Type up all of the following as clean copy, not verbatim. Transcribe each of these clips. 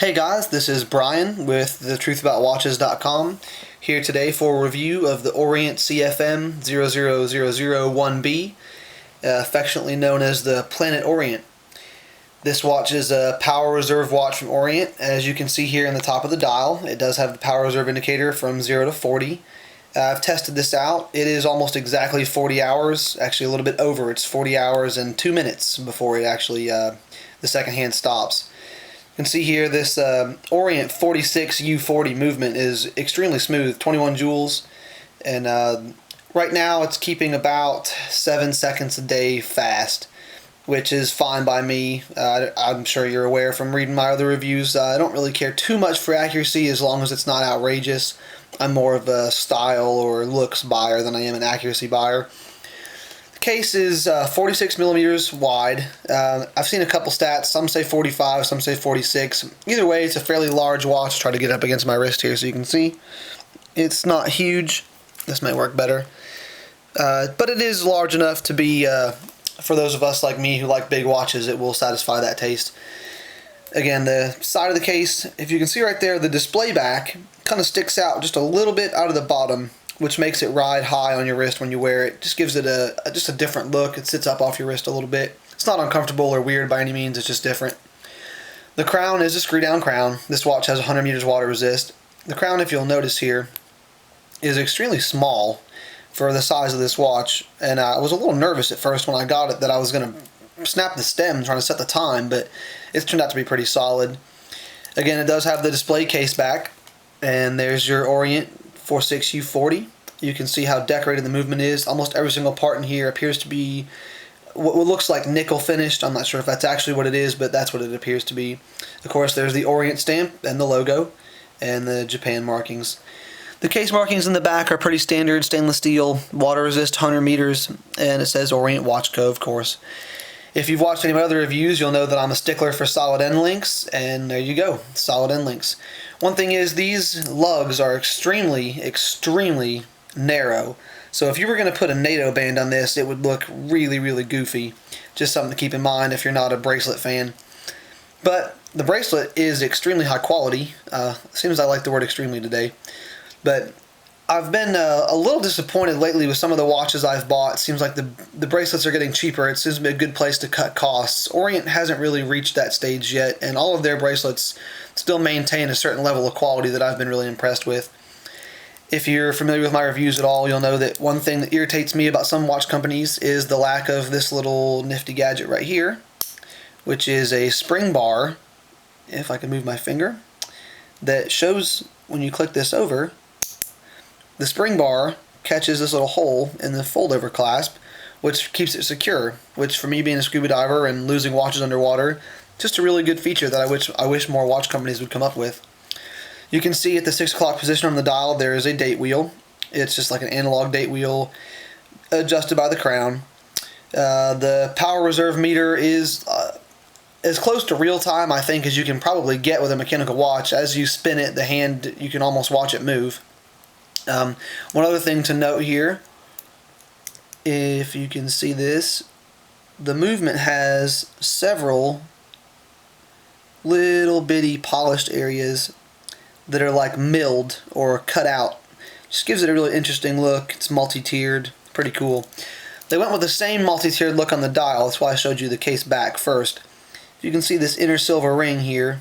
Hey guys, this is Brian with thetruthaboutwatches.com, here today for a review of the Orient CFM00001B, affectionately known as the Planet Orient. This watch is a power reserve watch from Orient. As you can see here in the top of the dial, it does have the power reserve indicator from 0 to 40. I've tested this out. It is almost exactly 40 hours, actually a little bit over. It's 40 hours and 2 minutes before it actually, the second hand stops. You can see here this Orient 46U40 movement is extremely smooth, 21 joules, and right now it's keeping about 7 seconds a day fast, which is fine by me. I'm sure you're aware from reading my other reviews. I don't really care too much for accuracy as long as it's not outrageous. I'm more of a style or looks buyer than I am an accuracy buyer. The case is 46 millimeters wide. I've seen a couple stats. Some say 45, some say 46. Either way, it's a fairly large watch. Try to get up against my wrist here so you can see. It's not huge. This might work better. But it is large enough to be, for those of us like me who like big watches, it will satisfy that taste. Again, the side of the case, if you can see right there, the display back kind of sticks out just a little bit out of the bottom, which makes it ride high on your wrist when you wear it. Just gives it just a different look. It sits up off your wrist a little bit. It's not uncomfortable or weird by any means, it's just different. The crown is a screw down crown. This watch has 100 meters water resist. The crown, if you'll notice here, is extremely small for the size of this watch, and I was a little nervous at first when I got it that I was going to snap the stem trying to set the time, but it's turned out to be pretty solid. Again, it does have the display case back, and there's your Orient 46U40. You can see how decorated the movement is. Almost every single part in here appears to be what looks like nickel finished. I'm not sure if that's actually what it is, but that's what it appears to be. Of course, there's the Orient stamp and the logo and the Japan markings. The case markings in the back are pretty standard, stainless steel, water resist, 100 meters, and it says Orient Watch Co., of course. If you've watched any of my other reviews, you'll know that I'm a stickler for solid end links, and there you go, solid end links. One thing is, these lugs are extremely, extremely narrow. So if you were going to put a NATO band on this, it would look really, really goofy. Just something to keep in mind if you're not a bracelet fan. But the bracelet is extremely high quality. Seems I like the word extremely today. But I've been a little disappointed lately with some of the watches I've bought. It seems like the bracelets are getting cheaper. It seems to be a good place to cut costs. Orient hasn't really reached that stage yet, and all of their bracelets still maintain a certain level of quality that I've been really impressed with. If you're familiar with my reviews at all, you'll know that one thing that irritates me about some watch companies is the lack of this little nifty gadget right here, which is a spring bar, if I can move my finger, that shows when you click this over, the spring bar catches this little hole in the fold-over clasp, which keeps it secure, which for me being a scuba diver and losing watches underwater, just a really good feature that I wish more watch companies would come up with. You can see at the 6 o'clock position on the dial there is a date wheel. It's just like an analog date wheel adjusted by the crown. The power reserve meter is as close to real time, I think, as you can probably get with a mechanical watch. As you spin it, the hand, you can almost watch it move. One other thing to note here, if you can see this, the movement has several little bitty polished areas that are like milled or cut out. Just gives it a really interesting look. It's multi-tiered, pretty cool. They went with the same multi-tiered look on the dial. That's why I showed you the case back first. You can see this inner silver ring here.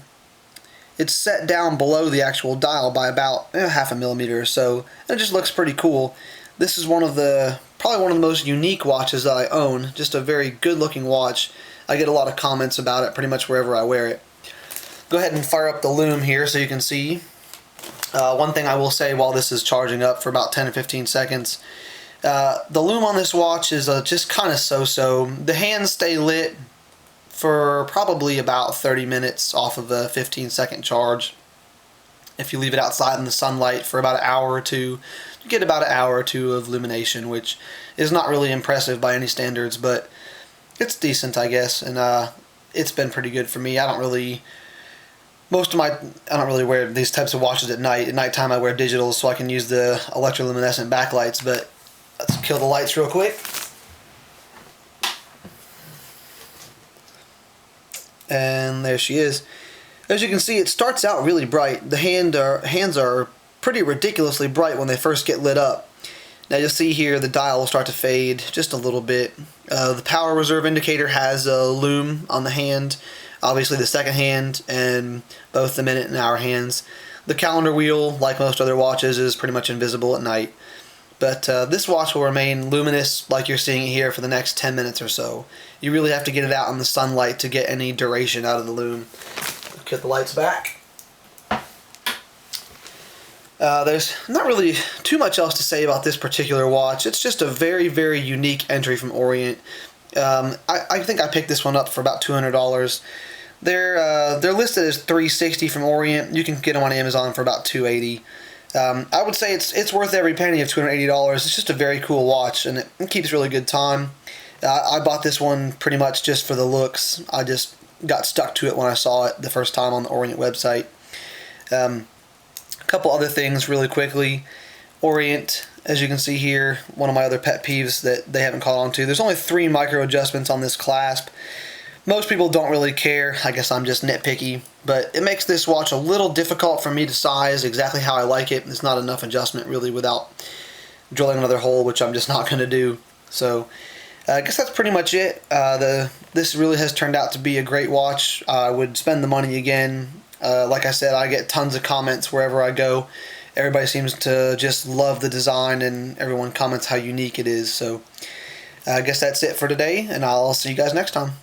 It's set down below the actual dial by about half a millimeter or so. And it just looks pretty cool. This is probably one of the most unique watches that I own. Just a very good looking watch. I get a lot of comments about it pretty much wherever I wear it. Go ahead and fire up the Lume here so you can see. One thing I will say while this is charging up for about 10 or 15 seconds, the Lume on this watch is just kind of so-so. The hands stay lit for probably about 30 minutes off of a 15-second charge. If you leave it outside in the sunlight for about an hour or two, you get about an hour or two of illumination, which is not really impressive by any standards, but it's decent, I guess, and it's been pretty good for me. I don't really wear these types of watches at night. At nighttime I wear digitals so I can use the electroluminescent backlights, but let's kill the lights real quick. And there she is. As you can see, it starts out really bright. The hands are pretty ridiculously bright when they first get lit up. Now you'll see here the dial will start to fade just a little bit. The power reserve indicator has a Lume on the hand, obviously the second hand, and both the minute and hour hands. The calendar wheel, like most other watches, is pretty much invisible at night. But this watch will remain luminous like you're seeing it here for the next 10 minutes or so. You really have to get it out in the sunlight to get any duration out of the Lume. Get the lights back. There's not really too much else to say about this particular watch. It's just a very, very unique entry from Orient. I think I picked this one up for about $200. They're listed as $360 from Orient. You can get them on Amazon for about $280. I would say it's worth every penny of $280. It's just a very cool watch, and it keeps really good time. I bought this one pretty much just for the looks. I just got stuck to it when I saw it the first time on the Orient website. A couple other things really quickly. Orient, as you can see here, one of my other pet peeves that they haven't caught on to. There's only 3 micro adjustments on this clasp. Most people don't really care. I guess I'm just nitpicky, but it makes this watch a little difficult for me to size exactly how I like it. There's not enough adjustment really without drilling another hole, which I'm just not going to do. So I guess that's pretty much it. This really has turned out to be a great watch. I would spend the money again. Like I said, I get tons of comments wherever I go. Everybody seems to just love the design, and everyone comments how unique it is. So I guess that's it for today, and I'll see you guys next time.